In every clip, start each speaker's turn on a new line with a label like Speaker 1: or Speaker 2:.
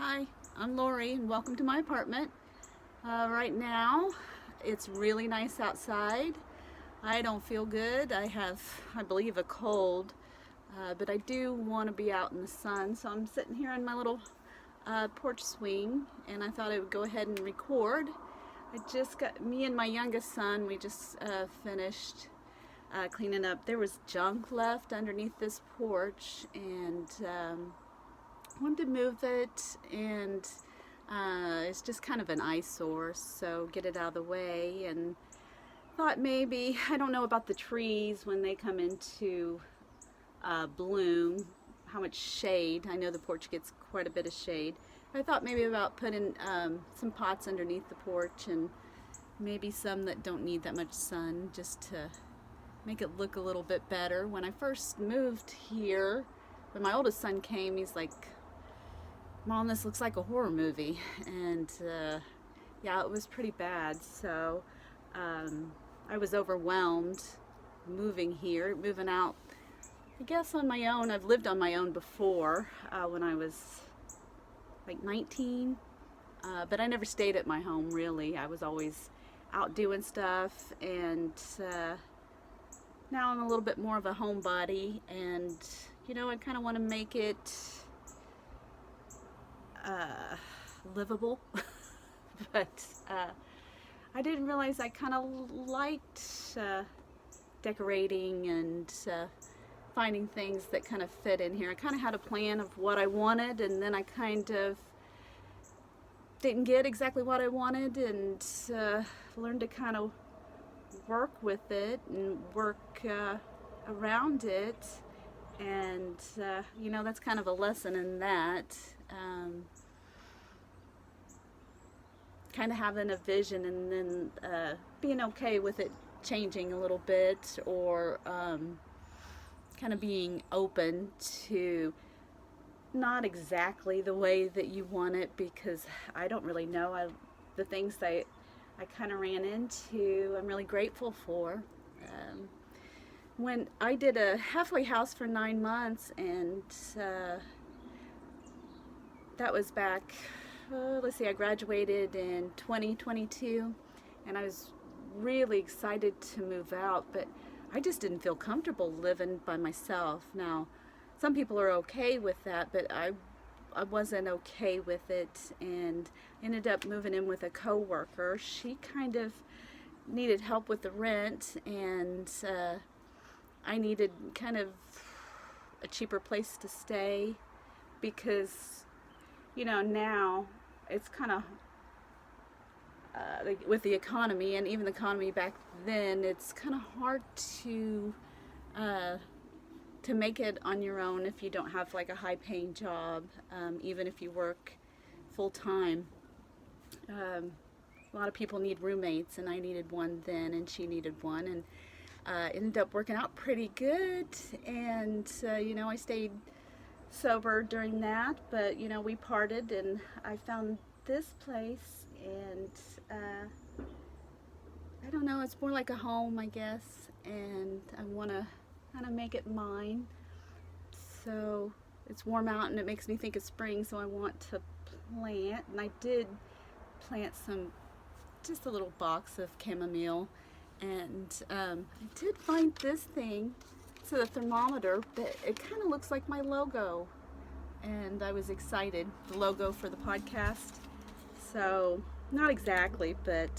Speaker 1: Hi, I'm Lori and welcome to my apartment. Right now, it's really nice outside. I don't feel good. I have, I believe, a cold, but I do want to be out in the sun. So I'm sitting here on my little porch swing and I thought I would go ahead and record. Me and my youngest son, we just finished cleaning up. There was junk left underneath this porch and wanted to move it, and it's just kind of an eyesore, so get it out of the way. And thought maybe, I don't know about the trees when they come into bloom, how much shade. I know the porch gets quite a bit of shade. I thought maybe about putting some pots underneath the porch, and maybe some that don't need that much sun, just to make it look a little bit better. When I first moved here, when my oldest son came, he's like, Mom, this looks like a horror movie. And yeah, it was pretty bad. So I was overwhelmed moving here, moving out, I guess, on my own. I've lived on my own before when I was like 19, but I never stayed at my home really. I was always out doing stuff, and now I'm a little bit more of a homebody, and I kind of want to make it livable. But I didn't realize I kind of liked decorating and finding things that kind of fit in here. I kind of had a plan of what I wanted, and then I kind of didn't get exactly what I wanted, and learned to kind of work with it and work around it. And that's kind of a lesson in that. Kind of having a vision, and then being okay with it changing a little bit, or kind of being open to not exactly the way that you want it, because I don't really know. The things that I kind of ran into, I'm really grateful for. When I did a halfway house for 9 months, and that was back, let's see, I graduated in 2022, and I was really excited to move out, but I just didn't feel comfortable living by myself. Now, some people are okay with that, but I wasn't okay with it, and ended up moving in with a coworker. She kind of needed help with the rent, and I needed kind of a cheaper place to stay, because now it's kind of like with the economy, and even the economy back then, it's kind of hard uh, to make it on your own if you don't have like a high paying job, even if you work full time. A lot of people need roommates, and I needed one then, and she needed one, and ended up working out pretty good. And I stayed sober during that, but we parted, and I found this place, and I don't know, it's more like a home, I guess, and I want to kind of make it mine. So it's warm out, and it makes me think of spring, so I want to plant, and I did plant just a little box of chamomile, and I did find this thing. It's a thermometer, but it kind of looks like my logo, and I was excited. The logo for the podcast. So not exactly, but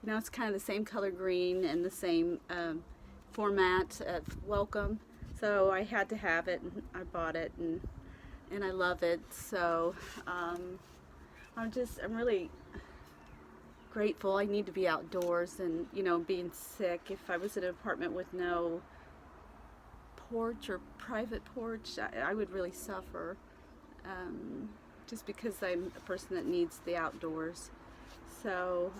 Speaker 1: it's kind of the same color green and the same format of welcome. So I had to have it, and I bought it, and I love it. So I'm really grateful. I need to be outdoors, and being sick, if I was in an apartment with no porch or private porch, I would really suffer, just because I'm a person that needs the outdoors. So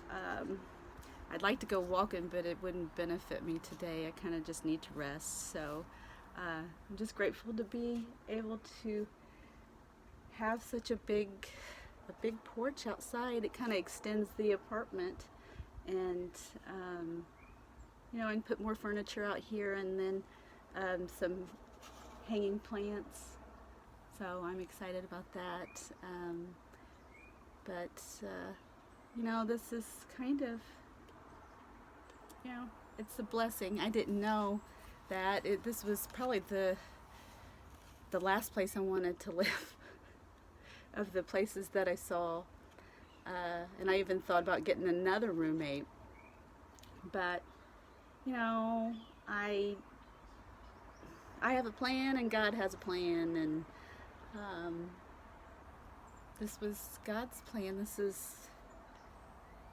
Speaker 1: I'd like to go walking, but it wouldn't benefit me today. I kind of just need to rest. So I'm just grateful to be able to have such a big porch outside. It kind of extends the apartment, and I can put more furniture out here, and then some hanging plants. So I'm excited about that. But you know, this is kind of, you know, it's a blessing. I didn't know that this was probably the last place I wanted to live of the places that I saw. And I even thought about getting another roommate. But, you know, I have a plan and God has a plan, and this was God's plan. This is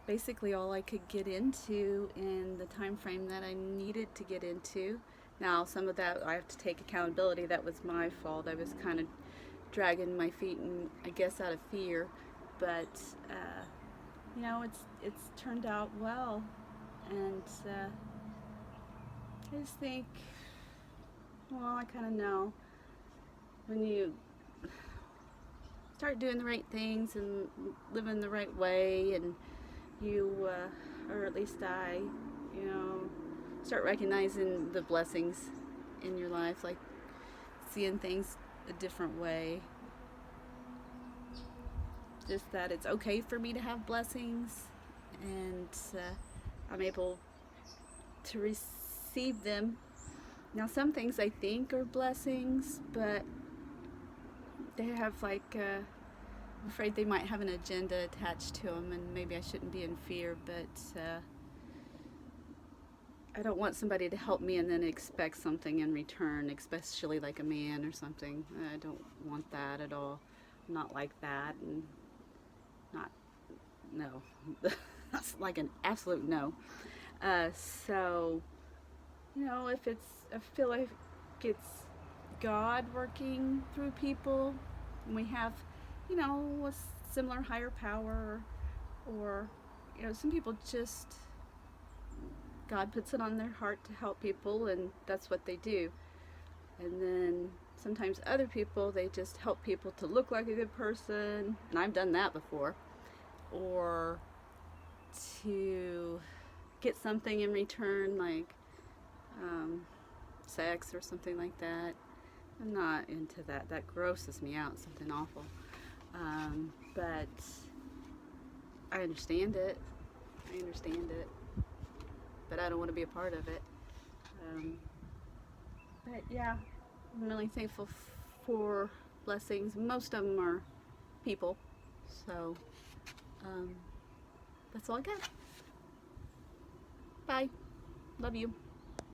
Speaker 1: basically all I could get into in the time frame that I needed to get into. Now, some of that I have to take accountability. That was my fault. I was kind of dragging my feet, and I guess out of fear. But you know, it's turned out well, and I just think, well, I kind of know when you start doing the right things and living the right way, and you, or at least I, you know, start recognizing the blessings in your life, like seeing things a different way. Just that it's okay for me to have blessings, and I'm able to receive them. Now, some things I think are blessings, but they have like, I'm afraid they might have an agenda attached to them, and maybe I shouldn't be in fear, but I don't want somebody to help me and then expect something in return, especially like a man or something. I don't want that at all. I'm not like that, and not, no. That's like an absolute no. So, you know, if it's, I feel like it's God working through people, and we have, you know, a similar higher power, or, you know, some people just, God puts it on their heart to help people, and that's what they do. And then sometimes other people, they just help people to look like a good person, and I've done that before, or to get something in return, like sex or something like that. I'm not into that. That grosses me out, something awful. But I understand it. I understand it. But I don't want to be a part of it. But yeah, I'm really thankful for blessings. Most of them are people. So that's all I got. Bye. Love you.